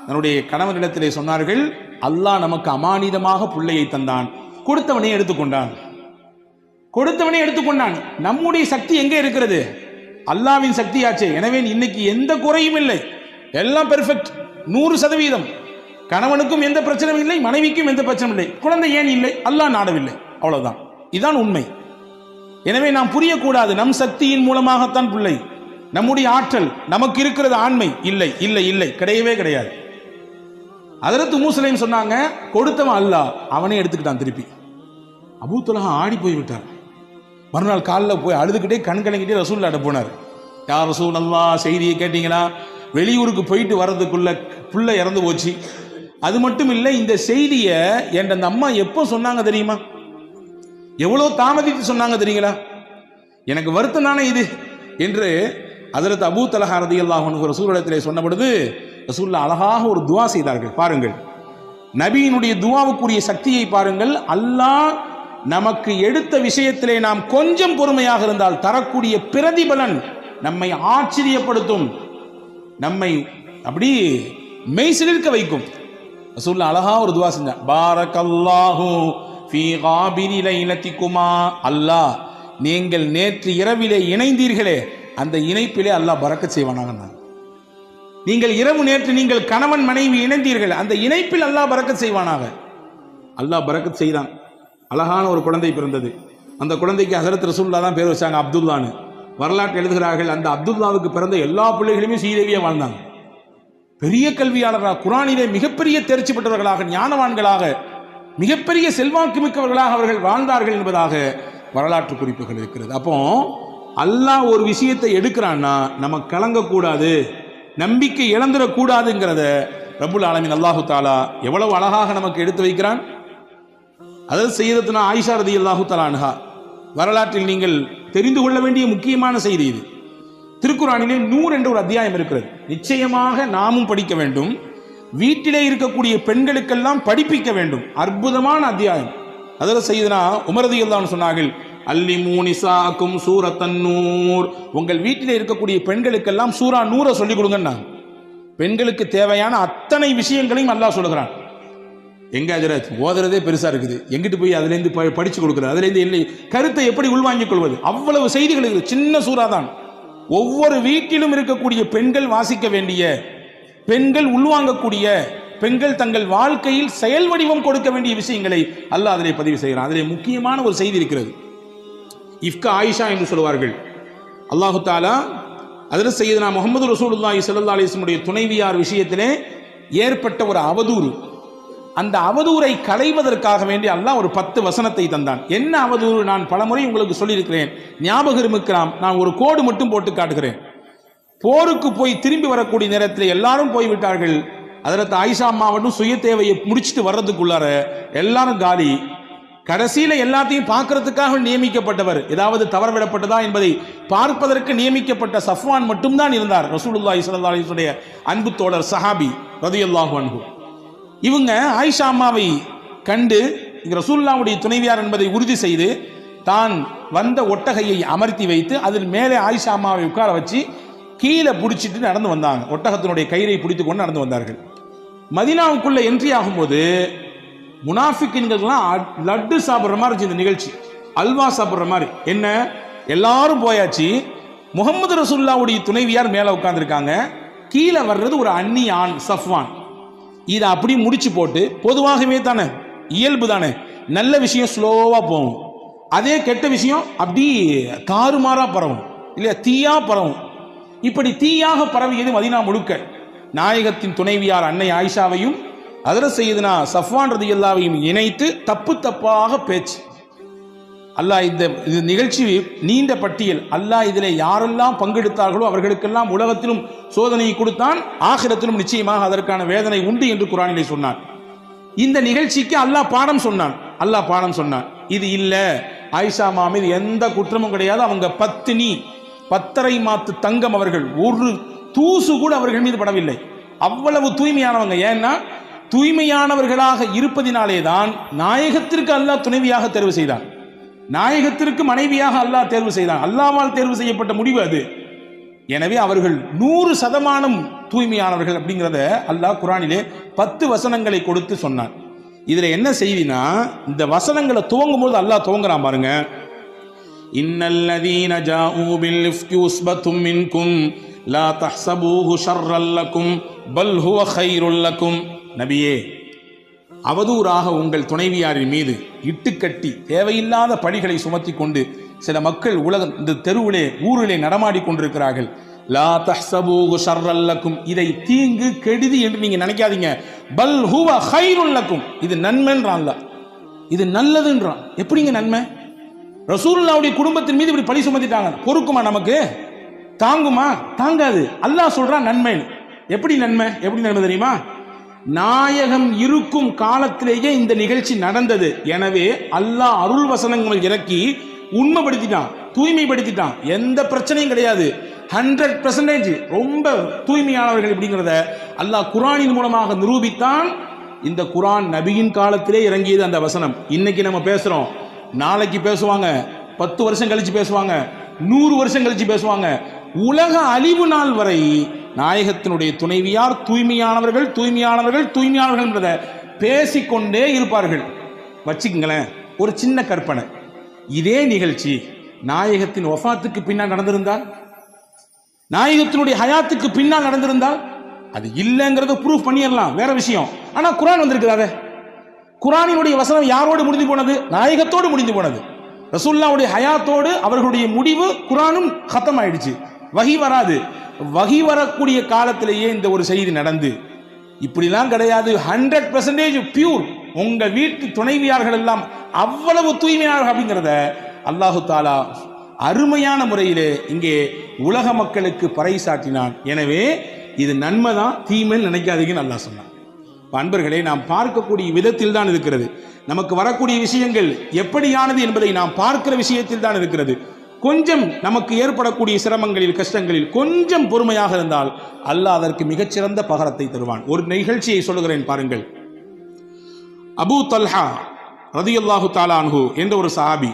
தன்னுடைய கணவனிடத்திலே சொன்னார்கள், அல்லாஹ் நமக்கு அமானிதமாக பிள்ளையை தந்தான், கொடுத்தவனே எடுத்துக்கொண்டான். கொடுத்தவனே எடுத்துக்கொண்டான். நம்முடைய சக்தி எங்கே இருக்கிறது? அல்லாஹ்வின் சக்தியாச்சே. எனவே இன்னைக்கு எந்த குறையும் இல்லை, எல்லாம் பெர்ஃபெக்ட், 100%. கணவனுக்கும் எந்த பிரச்சனையும் இல்லை, மனைவிக்கும் எந்த பிரச்சனையும் இல்லை. குழந்தை ஏன் இல்லை? அல்லாஹ் நாடவில்லை, அவ்வளவுதான். இதுதான் உண்மை. எனவே நாம் புரியக்கூடாது நம் சக்தியின் மூலமாகத்தான் பிள்ளை, நம்முடைய ஆற்றல் நமக்கு இருக்கிறது ஆண்மை இல்லை இல்லை இல்லை, கிடையவே கிடையாது. ஹஜ்ரத் உம்மு சுலைம் சொன்னாங்க, கொடுத்தவன் அல்லாஹ், அவனே எடுத்துக்கிட்டான் திருப்பி. அபூ தல்ஹா ஆடி போய் விட்டார். மறுநாள் காலில் போய் அழுதுகிட்டே கண் கலங்கிட்டே ரசூலுல்லாஹ்ட்ட போனார். யா ரசூலல்லாஹ், செய்தியை கேட்டீங்களா? வெளியூருக்கு போயிட்டு வர்றதுக்குள்ள புள்ள இறந்து போச்சு. அது மட்டும் இல்லை, இந்த செய்தியை என் அந்த அம்மா எப்போ சொன்னாங்க தெரியுமா? எவ்வளோ தாமதித்து சொன்னாங்க தெரியுங்களா? எனக்கு வருத்தம் தானே இது என்று ஹஜ்ரத் அபூ தல்ஹா ரலியல்லாஹு அன்ஹு ரசூலுல்லாஹ்விடத்திலே சொன்ன பொழுது ரசூலுல்லாஹ் அழகாக ஒரு துஆ செய்தார்கள். பாருங்கள், நபியினுடைய துஆவுக்குரிய சக்தியை பாருங்கள். அல்லாஹ் நமக்கு எடுத்த விஷயத்திலே நாம் கொஞ்சம் பொறுமையாக இருந்தால் தரக்கூடிய பிரதிபலன் நம்மை ஆச்சரியப்படுத்தும், நம்மை அப்படி மெய்சிலிர்க்க வைக்கும். ரசூலுல்லாஹ் அழகா ஒரு துஆ செஞ்சாங்க. பாரக்கல்லாஹு ஃபீ காபிரி லைலத்திகுமா, அல்லாஹ் நீங்கள் நேற்று இரவிலே இணைந்தீர்களே அந்த இணைப்பிலே அல்லாஹ் பரக்கத் செய்வானாக. நீங்கள் இரவு நேற்று நீங்கள் கணவன் மனைவி இணைந்தீர்கள், அந்த இணைப்பில் அல்லாஹ் பரக்கத் செய்வானாக. அல்லாஹ் பரக்கத் செய்தான். அழகான ஒரு குழந்தை பிறந்தது. அந்த குழந்தைக்கு ஹஜ்ரத் ரசூலுல்லாஹ் தான் பேர் வச்சாங்க, அப்துல்லான்னு. வரலாற்று எழுதுகிறார்கள், அந்த அப்துல்லாவுக்கு பிறந்த எல்லா பிள்ளைகளுமே சீதேவியா வாழ்ந்தாங்க. பெரிய கல்வியாளராக, குர்ஆனிலே மிகப்பெரிய தேர்ச்சி பெற்றவர்களாக, ஞானவான்களாக, மிகப்பெரிய செல்வாக்கு மிக்கவர்களாக அவர்கள் வாழ்ந்தார்கள் என்பதாக வரலாற்று குறிப்புகள் இருக்கிறது. அப்போ அல்லாஹ் ஒரு விஷயத்தை எடுக்கிறான்னா நம்ம கலங்கக்கூடாது, நம்பிக்கை இழந்துடக்கூடாதுங்கிறத ரப்புல் ஆலமீன் அல்லாஹு தாலா எவ்வளவு அழகாக நமக்கு எடுத்து வைக்கிறான். அதாவது சையதத்துனா ஆயிஷா ரலியல்லாஹு தஆலா அன்ஹா வரலாற்றில் நீங்கள் தெரிந்து கொள்ள வேண்டிய முக்கியமான செய்தி இது. திருக்குர்ஆனிலே நூர் என்ற ஒரு அத்தியாயம் இருக்கிறது. நிச்சயமாக நாமும் படிக்க வேண்டும், வீட்டிலே இருக்கக்கூடிய பெண்களுக்கெல்லாம் படிப்பிக்க வேண்டும். அற்புதமான அத்தியாயம். அதில் சையதுனா உமர் ரலியல்லாஹு அன்ஹு சொன்னார்கள், அல்லிமூ நிசாக்கும் சூரத்தன் நூர், உங்கள் வீட்டிலே இருக்கக்கூடிய பெண்களுக்கெல்லாம் சூரா நூரை சொல்லிக் கொடுங்கன்னா. பெண்களுக்கு தேவையான அத்தனை விஷயங்களையும் அல்லாஹ் சொல்லுகிறான். எங்க ஹஜ்ரத் ஓதுறதே பெருசா இருக்குது, எங்கிட்டு போய் அதுலேருந்து படிச்சு கொடுக்குறது, அதுலேருந்து இல்லை கருத்தை எப்படி உள்வாங்கிக் கொள்வது, அவ்வளவு செய்திகள் இருக்குது. சின்ன சூறா தான். ஒவ்வொரு வீட்டிலும் இருக்கக்கூடிய பெண்கள் வாசிக்க வேண்டிய, பெண்கள் உள்வாங்கக்கூடிய, பெண்கள் தங்கள் வாழ்க்கையில் செயல் வடிவம் கொடுக்க வேண்டிய விஷயங்களை அல்லாஹ் அதிலே பதிவு செய்கிறான். அதிலே முக்கியமான ஒரு செய்தி இருக்கிறது. இஃப்கா ஆயிஷா என்று சொல்வார்கள். அல்லாஹு தாலா அதில் சையதுனா முஹம்மது ரசூலுல்லாஹி ஸல்லல்லாஹு அலைஹி வஸல்லம் உடைய துணைவியார் விஷயத்திலே ஏற்பட்ட ஒரு அவதூறு, அந்த அவதூறை களைவதற்காக வேண்டி அல்லாஹ் ஒரு 10 வசனத்தை தந்தான். என்ன அவதூறு? நான் பலமுறை உங்களுக்கு சொல்லியிருக்கிறேன், ஞாபகம் இருக்கலாம். நான் ஒரு கோடு மட்டும் போட்டு காட்டுகிறேன். போருக்கு போய் திரும்பி வரக்கூடிய நேரத்தில் எல்லாரும் போய்விட்டார்கள். அதில் ஆயிஷா அம்மா மட்டும் சுய தேவையை முடிச்சுட்டு வர்றதுக்குள்ளார எல்லாரும் காலி. கடைசியில எல்லாத்தையும் பார்க்கறதுக்காக நியமிக்கப்பட்டவர், ஏதாவது தவறவிடப்பட்டதா என்பதை பார்ப்பதற்கு நியமிக்கப்பட்ட சஃப்வான் மட்டும்தான் இருந்தார். ரசூலுல்லாஹி ஸல்லல்லாஹு அலைஹி வஸல்லம் அன்பு தோழர் சஹாபி ரலியல்லாஹு அன்ஹு. இவங்க ஆயிஷா அம்மாவை கண்டு ரசூலுல்லாஹ்வுடைய துணைவியார் என்பதை உறுதி செய்து தான் வந்த ஒட்டகையை அமர்த்தி வைத்து அதில் மேலே ஆயிஷா அம்மாவை உட்கார வச்சு கீழே பிடிச்சிட்டு நடந்து வந்தாங்க. ஒட்டகத்தினுடைய கயிறை பிடித்து கொண்டு நடந்து வந்தார்கள். மதீனாவுக்குள்ள என்ட்ரி ஆகும்போது முனாஃபிக்கின்கள்லாம் லட்டு சாப்பிட்ற மாதிரி இருந்துச்சு. இந்த நிகழ்ச்சி அல்வா சாப்பிட்ற மாதிரி. என்ன, எல்லாரும் போயாச்சு, முகமது ரசூலுல்லாஹ்வுடைய துணைவியார் மேலே உட்கார்ந்துருக்காங்க, கீழே வர்றது ஒரு அந்நிய ஆண் சஃப்வான். இதை அப்படி முடிச்சு போட்டு, பொதுவாகவே தானே, இயல்பு தானே, நல்ல விஷயம் ஸ்லோவாக போகும், அதே கெட்ட விஷயம் அப்படி தாறுமாறா பரவும் இல்லையா, தீயா பரவும். இப்படி தீயாக பரவியது மதீனா முழுக்க. நாயகத்தின் துணைவியார் அன்னை ஆயிஷாவையும் ஹஜ்ரத் சய்யிதுனா சஃப்வான் ரலியல்லாஹுவையும் இணைத்து தப்பு தப்பாக பேச்சு. அல்லாஹ் இந்த நிகழ்ச்சி நீண்ட பட்டியல். அல்லாஹ் இதில் யாரெல்லாம் பங்கெடுத்தார்களோ அவர்களுக்கெல்லாம் உலகத்திலும் சோதனையை கொடுத்தான், ஆகிரத்திலும் நிச்சயமாக அதற்கான வேதனை உண்டு என்று குர்ஆனிலே சொன்னான். இந்த நிகழ்ச்சிக்கு அல்லாஹ் பாடம் சொன்னான். அல்லாஹ் பாடம் சொன்னான், இது இல்ல, ஆயிஷா அம்மா மீது எந்த குற்றமும் கிடையாது, அவங்க பத்தினி, 10.5 மாத்து தங்கம், அவர்கள் ஒரு தூசு கூட அவர்கள் மீது படவில்லை, அவ்வளவு தூய்மையானவங்க. ஏன்னா தூய்மையானவர்களாக இருப்பதினாலே தான் நாயகத்திற்கு அல்லாஹ் துணைவியாக தேர்வு செய்தான், நாயகத்திற்கு மனைவியாக அல்லாஹ் தேர்வு செய்தான். அல்லாஹ்வால் தேர்வு செய்யப்பட்ட முடிவு அது. எனவே அவர்கள் 100% தூய்மையானவர்கள் அப்படிங்கிறத அல்லாஹ் குர்ஆனிலே 10 வசனங்களை கொடுத்து சொன்னான். இதுல என்ன செய்தினா, இந்த வசனங்களை துவங்கும் போது அல்லாஹ் துவங்குறான் பாருங்க. இன்னல்லதீன ஜாஊ பில் இஃப்கி உஸ்பத்தும் மின்கும் லா தஹ்ஸபூஹு ஷர்ரல் லக்கும் பல் ஹுவ கைருல் லக்கும். நபியே, அவதூறாக உங்கள் துணைவியாரின் மீது இட்டுக்கட்டி தேவையில்லாத பழிகளை சுமத்தி கொண்டு சில மக்கள் இந்த தெருவிலே ஊரிலே நடமாடி கொண்டிருக்கிறார்கள். லா தஹ்ஸபூஹு ஷர்ரல் லக்கும், இதை தீங்கு கெடுதி என்று நீங்க நினைக்காதீங்க. பல் ஹுவ கைருல் லக்கும், இது நன்மைன்றான் அல்லாஹ், இது நல்லதுன்றான். எப்படிங்க நன்மை? ரசூலுல்லாஹ்வுடைய குடும்பத்தின் மீது இப்படி பழி சுமத்திட்டாங்க, பொறுக்குமா? நமக்கு தாங்குமா? தாங்காது. அல்லாஹ் சொல்றான் நன்மை. எப்படி நன்மை? எப்படி நன்மை தெரியுமா? நாயகம் இருக்கும் காலத்திலேயே இந்த நிகழ்ச்சி நடந்தது. எனவே அல்லாஹ் அருள் வசனங்கள் இறக்கி உண்மைப்படுத்திட்டான், தூய்மைப்படுத்திட்டான். எந்த பிரச்சனையும் கிடையாது, 100% ரொம்ப தூய்மையானவர்கள் அப்படிங்கிறத அல்லாஹ் குர்ஆனின் மூலமாக நிரூபித்தான். இந்த குர்ஆன் நபியின் காலத்திலே இறங்கியது அந்த வசனம். இன்னைக்கு நம்ம பேசுறோம், நாளைக்கு பேசுவாங்க, 10 வருஷம் கழிச்சு பேசுவாங்க, 100 வருஷம் கழிச்சு பேசுவாங்க. உலக அழிவு நாள் வரை நாயகத்தினுடைய துணைவியார் தூய்மையானவர்கள், தூய்மையானவர்கள், தூய்மையானவர்கள் என்றதை பேசிக்கொண்டே இருப்பார்கள். வச்சுக்கங்களேன், ஒரு சின்ன கற்பனை, இதே நிகழ்ச்சி நாயகத்தின் வஃபாத்துக்கு பின்னால் நடந்திருந்தால், நாயகத்தினுடைய ஹயாத்துக்கு பின்னால் நடந்திருந்தால், அது இல்லைங்கிறத ப்ரூஃப் பண்ணிடலாம், வேற விஷயம். ஆனா குர்ஆன் வந்திருக்கிறாரு. குர்ஆனினுடைய வசனம் யாரோடு முடிந்து போனது? நாயகத்தோடு முடிந்து போனது. ரசூலுல்லாஹ்வுடைய ஹயாத்தோடு அவர்களுடைய முடிவு குர்ஆனும் கத்தம் ஆயிடுச்சு. வஹி வராது. வஹி வரக்கூடிய காலத்திலேயே இந்த ஒரு செய்தி நடந்து, இப்படிலாம் கிடையாது, 100% பியூர், உங்க வீட்டு துணைவியார்கள் எல்லாம் அவ்வளவு தூய்மையானவர்கள் அப்படிங்கிறத அல்லாஹு தாலா அருமையான முறையிலே இங்கே உலக மக்களுக்கு பறைசாற்றினான். எனவே இது நன்மைதான், தீமைன்னு நினைக்காதீங்கன்னு அல்லாஹ் சொன்னான். அன்பர்களே, நாம் பார்க்கக்கூடிய விதத்தில் தான் இருக்கிறது. நமக்கு வரக்கூடிய விஷயங்கள் எப்படியானது என்பதை நாம் பார்க்கிற விஷயத்தில் தான் இருக்கிறது. கொஞ்சம் நமக்கு ஏற்படக்கூடிய சிரமங்களில், கஷ்டங்களில் கொஞ்சம் பொறுமையாக இருந்தால் அல்லாஹ் அதற்கு மிகச்சிறந்த பகரத்தை தருவான். ஒரு நிகழ்ச்சியை சொல்லுகிறேன் பாருங்கள். அபூ தல்ஹா ரதியல்லாஹு தஆலா அன்ஹு என்ற ஒரு சஹாபி,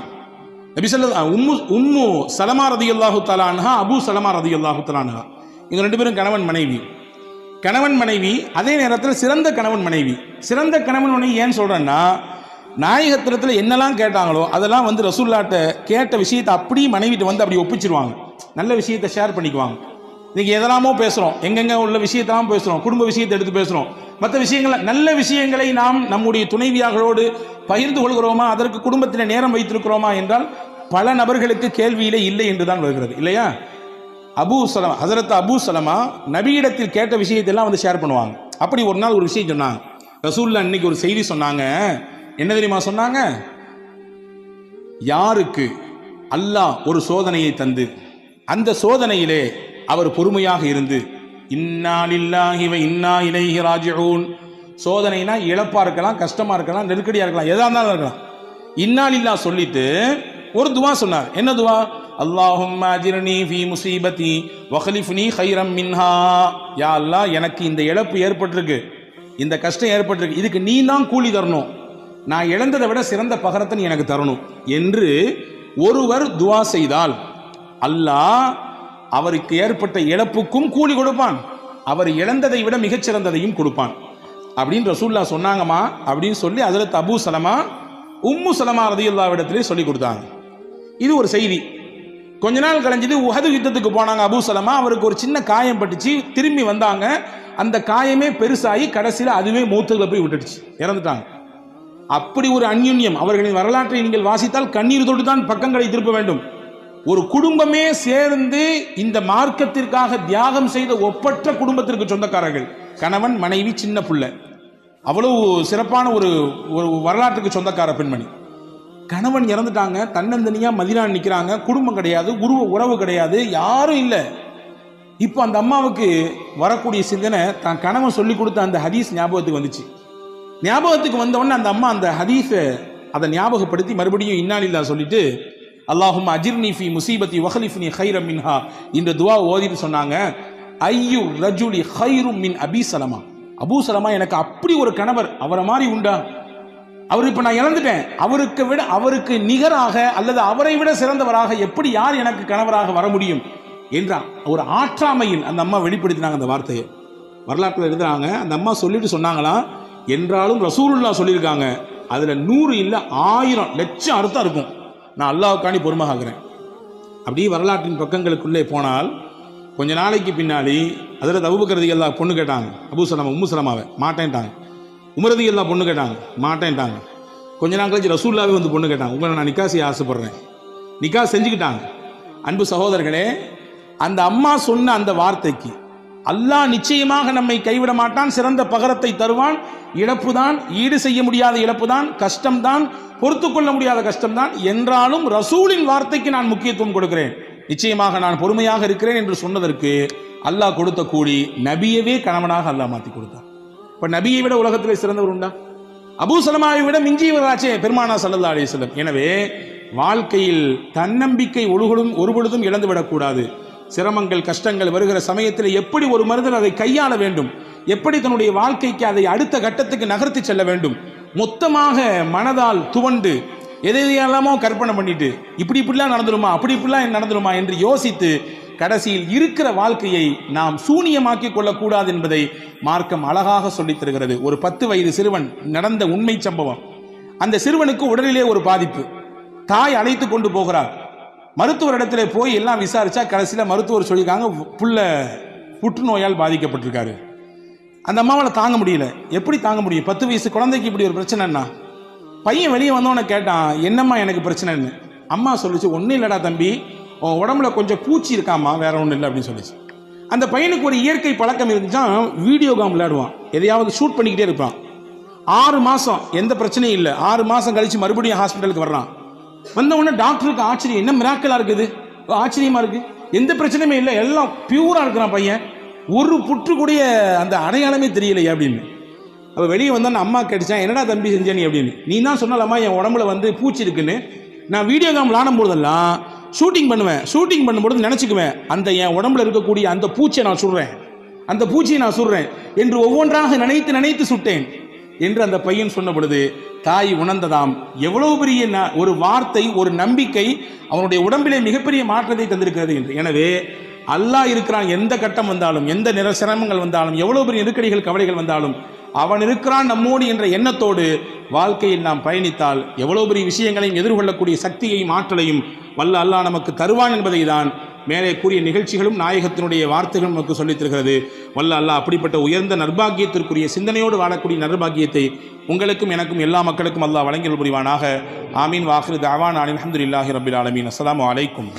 நபி ஸல்லல்லாஹு உம்மு சலமா ரதியல்லாஹு தஆலா அன்ஹா, அபூ சலமா ரதியல்லாஹு தஆலா அன்ஹா, இவங்க 2 பேரும் கணவன் மனைவி. கணவன் மனைவி, அதே நேரத்தில் சிறந்த கணவன் மனைவி. சிறந்த கணவன் மனைவி ஏன் சொல்றேன்னா, நாயகத்திரத்தில் என்னெல்லாம் கேட்டாங்களோ அதெல்லாம் வந்து ரசூலுல்லாஹ்ட்ட கேட்ட விஷயத்தை அப்படியே மனைவிட்டு வந்து அப்படி ஒப்பிச்சிருவாங்க, நல்ல விஷயத்தை ஷேர் பண்ணிக்குவாங்க. இன்னைக்கு எதெல்லாமோ பேசுகிறோம், எங்கெங்க உள்ள விஷயத்தெல்லாம் பேசுகிறோம், குடும்ப விஷயத்தை எடுத்து பேசுகிறோம், மற்ற விஷயங்களை, நல்ல விஷயங்களை நாம் நம்முடைய துணைவியார்களோடு பகிர்ந்து கொள்கிறோமா, அதற்கு குடும்பத்தில் நேரம் வைத்திருக்கிறோமா என்றால் பல நபர்களுக்கு கேள்வியிலே இல்லை என்று தான் வருகிறது இல்லையா? ஹஸரத் அபூ சலமா நபியிடத்தில் கேட்ட விஷயத்தெல்லாம் வந்து ஷேர் பண்ணுவாங்க. அப்படி ஒரு நாள் ஒரு விஷயம் சொன்னாங்க. ரசூலுல்லாஹ் இன்னைக்கு ஒரு செய்தி சொன்னாங்க. என்ன தெரியுமா சொன்னாங்க? யாருக்கு அல்லாஹ் ஒரு சோதனையை தந்து அந்த சோதனையிலே அவர் பொறுமையாக இருந்து இன்னா லில்லாஹி வ இன்னா இலைஹி ராஜிஊன், சோதனைனா இழப்பா இருக்கலாம், கஷ்டமா இருக்கலாம், நெருக்கடியா இருக்கலாம், எதா இருந்தாலும் இருக்கலாம், இன்னா லில்லாஹ் சொல்லிட்டு ஒரு துவா சொன்னார். என்ன துவா? அல்லாஹும்ம அஜிர்னி ஃபீ முஸீபதி வக்லிஃப்னி கைரம் மின்ஹா, யா அல்லாஹ் எனக்கு இந்த இழப்பு ஏற்பட்டிருக்கு, இந்த கஷ்டம் ஏற்பட்டிருக்கு, இதுக்கு நீ தான் கூலி தரணும், நான் இழந்ததை விட சிறந்த பகரத்தை நீ எனக்கு தரணும் என்று ஒருவர் துவா செய்தால் அல்லாஹ் அவருக்கு ஏற்பட்ட இழப்புக்கும் கூலி கொடுப்பான், அவர் இழந்ததை விட மிகச்சிறந்ததையும் கொடுப்பான் அப்படின்னு ரசூலுல்லாஹ் சொன்னாங்கம்மா அப்படின்னு சொல்லி ஹஸரத் அபூ சலமா உம்மு சலமா ரலியல்லாஹு இடத்திலே சொல்லி கொடுத்தாங்க. இது ஒரு செய்தி. கொஞ்ச நாள் கழிஞ்சது உஹது யுத்தத்துக்கு போனாங்க அபூ சலமா. அவருக்கு ஒரு சின்ன காயம் பட்டுச்சு, திரும்பி வந்தாங்க, அந்த காயமே பெருசாகி கடைசியில் அதுவே மூத்துல போய் விட்டுடுச்சு, இறந்துட்டாங்க. அப்படி ஒரு அந்யுன்யம். அவர்களின் வரலாற்றை நீங்கள் வாசித்தால் கண்ணீர் தொட்டு தான் பக்கங்களை திருப்ப வேண்டும். ஒரு குடும்பமே சேர்ந்து இந்த மார்க்கத்திற்காக தியாகம் செய்த ஒப்பற்ற குடும்பத்திற்கு சொந்தக்காரர்கள், கணவன் மனைவி சின்ன பிள்ளை, அவ்வளவு சிறப்பான ஒரு வரலாற்றுக்கு சொந்தக்கார பெண்மணி. கணவன் இறந்துட்டாங்க, தன்னந்தனியா மதீனா நிற்கிறாங்க, குடும்பம் கிடையாது, உறவு கிடையாது, யாரும் இல்லை. இப்போ அந்த அம்மாவுக்கு வரக்கூடிய சிந்தனை தான் கணவன் சொல்லி கொடுத்த அந்த ஹதீஸ் ஞாபகத்துக்கு வந்துச்சு. ஞாபகத்துக்கு வந்தவொடனே அந்த அம்மா அந்த ஹதீஸை அதை ஞாபகப்படுத்தி மறுபடியும் இன்னா லில்லாஹ் சொல்லிட்டு அல்லாஹும்ம அஜிர்னி ஃபீ முஸீபதி வக்லிஃப்னி கைரம் மின்ஹா இந்த துவா ஓதிட்டு சொன்னாங்க, ஐயு ரஜுலி கைரும் மின் அபீ சலமா, அபூ சலமா எனக்கு அப்படி ஒரு கணவர், அவரை மாதிரி உண்டா, அவர் இப்போ நான் இழந்துட்டேன், அவருக்கு நிகராக அல்லது அவரை விட சிறந்தவராக எப்படி யார் எனக்கு கணவராக வர முடியும் என்ற ஒரு ஆற்றாமையில் அந்த அம்மா வெளிப்படுத்தினாங்க. அந்த வார்த்தையை வரலாற்றில் எழுதுறாங்க. அந்த அம்மா சொல்லிட்டு சொன்னாங்களாம், என்றாலும் ரசூலுல்லாஹ் சொல்லியிருக்காங்க, அதில் 100 இல்லை 1000 லட்சம் அர்த்தம் இருக்கும், நான் அல்லாஹ்வுக்காண்டி பொறுமையாகிறேன். அப்படியே வரலாற்றின் பக்கங்களுக்குள்ளே போனால் கொஞ்ச நாளைக்கு பின்னாடி ஹஸரத் அபூபக்கர் ரலியல்லாஹு பொண்ணு கேட்டாங்க. அபூ சலமா உம்மு சலமாவை மாட்டேன்ட்டாங்க. உமர் ரலியல்லாஹு பொண்ணு கேட்டாங்க, மாட்டேன்ட்டாங்க. கொஞ்ச நாள் கழிச்சு ரசூலுல்லாஹ்வே வந்து பொண்ணு கேட்டாங்க, உங்களை நான் நிக்கா செய்ய ஆசைப்படுறேன், நிக்கா செஞ்சுக்கிட்டாங்க. அன்பு சகோதரர்களே, அந்த அம்மா சொன்ன அந்த வார்த்தைக்கு அல்லாஹ் நிச்சயமாக நம்மை கைவிட மாட்டான், சிறந்த பகரத்தை தருவான், இழப்பு தான், ஈடு செய்ய முடியாத இழப்பு தான், கஷ்டம்தான், பொறுத்து கொள்ள முடியாத கஷ்டம்தான், என்றாலும் ரசூலின் வார்த்தைக்கு நான் முக்கியத்துவம் கொடுக்கிறேன், நிச்சயமாக நான் பொறுமையாக இருக்கிறேன் என்று சொன்னதற்கு அல்லாஹ் கொடுத்த கூலி நபியவே கணவனாக அல்லாஹ் மாற்றி கொடுத்தார். இப்போ நபியை விட உலகத்திலே சிறந்தவர் உண்டா? அபூ சலமாவை விட மிஞ்சியவராச்சே பெருமானா ஸல்லல்லாஹு அலைஹி வஸல்லம். எனவே வாழ்க்கையில் தன்னம்பிக்கை ஒரு பொழுதும் இழந்துவிடக்கூடாது. சிரமங்கள் கஷ்டங்கள் வருகிற சமயத்தில் எப்படி ஒரு மனிதன் அதை கையாள வேண்டும், எப்படி தன்னுடைய வாழ்க்கைக்கு அதை அடுத்த கட்டத்துக்கு நகர்த்தி செல்ல வேண்டும், மொத்தமாக மனதால் துவண்டு எதையெல்லாமோ கற்பனை பண்ணிட்டு இப்படிலாம் நடந்துருமா இப்படிலாம் நடந்துருமா என்று யோசித்து கடைசியில் இருக்கிற வாழ்க்கையை நாம் சூனியமாக்கி கொள்ளக்கூடாது என்பதை மார்க்கம் அழகாக சொல்லித் தருகிறது. ஒரு 10 வயது சிறுவன் நடந்த உண்மை சம்பவம். அந்த சிறுவனுக்கு உடலிலே ஒரு பாதிப்பு. தாய் அழைத்து கொண்டு போகிறார். மருத்துவரிடத்துல போய் எல்லாம் விசாரிச்சா கடைசியில் மருத்துவர் சொல்லியிருக்காங்க, புள்ள புற்றுநோயால் பாதிக்கப்பட்டிருக்காரு. அந்த அம்மாவால் தாங்க முடியல. எப்படி தாங்க முடியும்? 10 வயசு குழந்தைக்கு இப்படி ஒரு பிரச்சனைன்னா. பையன் வெளியே வந்தவனை கேட்டான், என்னம்மா எனக்கு பிரச்சனைன்னு. அம்மா சொல்லிச்சு, ஒன்றும் இல்லடா தம்பி, உன் உடம்புல கொஞ்சம் பூச்சி இருக்காமா, வேற ஒன்றும் இல்லை அப்படின்னு சொல்லிச்சு. அந்த பையனுக்கு ஒரு இயற்கை பழக்கம் இருந்துச்சான், வீடியோ கேம் விளையாடுவான், எதையாவது ஷூட் பண்ணிக்கிட்டே இருப்பான். 6 மாதம் எந்த பிரச்சனையும் இல்லை. 6 மாதம் கழிச்சு மறுபடியும் ஹாஸ்பிட்டலுக்கு வர்றான். வந்த உடனே டாக்டருக்கு ஆச்சரியம், என்ன மிராக்கலா இருக்குது, ஆச்சரியமா இருக்கு, எந்த பிரச்சனையுமே இல்லை, எல்லாம் பியூரா இருக்கிறான் பையன், ஒரு புற்று கூடிய அந்த அடையாளமே தெரியலையே அப்படின்னு. அப்போ வெளியே வந்தோன்னு அம்மா கேட்டுச்சான், என்னடா தம்பி செஞ்ச நீ அப்படின்னு. நீ தான் சொன்னாலம்மா என் உடம்புல வந்து பூச்சி இருக்குன்னு. நான் வீடியோ கேம் விளாடும் போதெல்லாம் ஷூட்டிங் பண்ணுவேன், ஷூட்டிங் பண்ணும்போது நினச்சிக்குவேன், அந்த என் உடம்புல இருக்கக்கூடிய அந்த பூச்சியை நான் சுடுறேன், அந்த பூச்சியை நான் சுடுறேன் என்று ஒவ்வொன்றாக நினைத்து நினைத்து சுட்டேன் என்று அந்த பையன் சொன்ன பொழுது தாய் உணர்ந்ததாம், எவ்வளவு பெரிய ஒரு வார்த்தை, ஒரு நம்பிக்கை அவனுடைய உடம்பிலே மிகப்பெரிய மாற்றத்தை தந்திருக்கிறது என்று. எனவே அல்லாஹ் இருக்கிறான், எந்த கட்டம் வந்தாலும், எந்த சிரமங்கள் வந்தாலும், எவ்வளவு பெரிய நெருக்கடிகள் கவலைகள் வந்தாலும் அவன் இருக்கிறான் நம்மோடு என்ற எண்ணத்தோடு வாழ்க்கையில் நாம் பயணித்தால் எவ்வளவு பெரிய விஷயங்களையும் எதிர்கொள்ளக்கூடிய சக்தியையும் ஆற்றலையும் வல்ல அல்லாஹ் நமக்கு தருவான் என்பதை தான் மேலே கூறிய நிகழ்ச்சிகளும் நாயகத்தினுடைய வார்த்தைகளும் நமக்கு சொல்லித் தருகிறது. வல்ல அல்லாஹ் அப்படிப்பட்ட உயர்ந்த நற்பாக்கியத்திற்குரிய சிந்தனையோடு வாழக்கூடிய நற்பாக்கியத்தை உங்களுக்கும் எனக்கும் எல்லா மக்களுக்கும் அல்லாஹ் வழங்கல் புரிவானாக. ஆமீன். வாஹிரு தஅவானா அல்ஹம்துலில்லாஹி ரப்பில் ஆலமீன். அஸ்ஸலாமு அலைக்கும்.